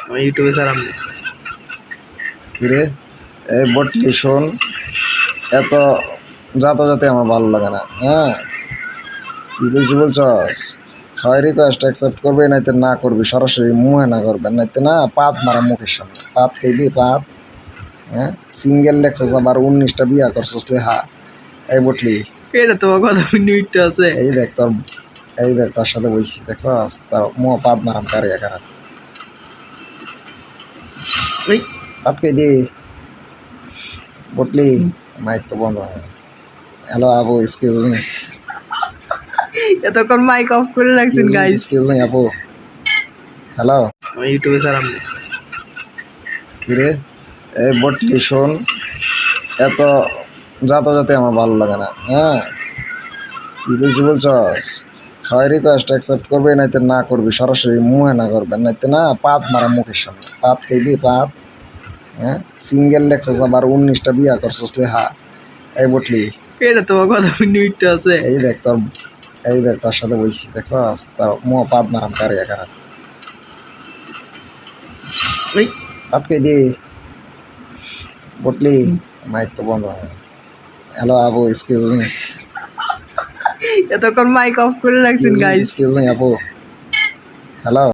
আমি ইউটিউবে ছাড়াম না। কিরে এই বটলি শোন, এত যাতাযাতে আমার ভালো লাগে না। হ্যাঁ, কি বেশি বলছস? হয় রিকোয়েস্ট অ্যাকসেপ্ট করবে, নাইতে না করবি, সরাসরি মুহে না করবেন, নাইতে না পাত মারা মুখের সামনে। পাত খাইবি পাত? হ্যাঁ, সিঙ্গেল লেখছস আবার 19টা বিয়া করছস হা। এই বটলি, এটা তোমার কথা মিনিট আছে। এই দেখ তোর সাথে বইছি, দেখছস তার মুহ পাত মারাম কারিয়া কারা। ওই পাত খাইবি বটলি? মাইক তো বন্ধ হয়। Hello Abu, excuse me. এতক্ষণ মাইক অফ করে রাখছেন গাইস। এক্সকিউজ মি আপু। হ্যালো, আমি ইউটিউবে ছাড়াম না। কিরে এই বটলি শোন, এত যাতাযাতে আমার ভালো লাগে না। হ্যাঁ, কি বেশি বলছস? হয় রিকোয়েস্ট অ্যাকসেপ্ট করবে, নাইতে না করবি, সরাসরি মুহে না করবেন, নাইতে না পাত মারা মুখের সামনে। পাত খাইবি পাত? হ্যাঁ, সিঙ্গেল লেখছস আবার 19টা বিয়া করছস হা। এই বটলি, এটা তোমার কথা মিনিট আছে। এই দেখ তোর সাথে বইছি, দেখছস তার মুহ পাত মারাম কারিয়া কারা। ওই পাত খাইবি বটলি? মাইক তো বন্ধ হয়। Hello Abu, excuse me. এতক্ষণ মাইক অফ করে রাখছেন গাইস। এক্সকিউজ মি আপু। হ্যালো।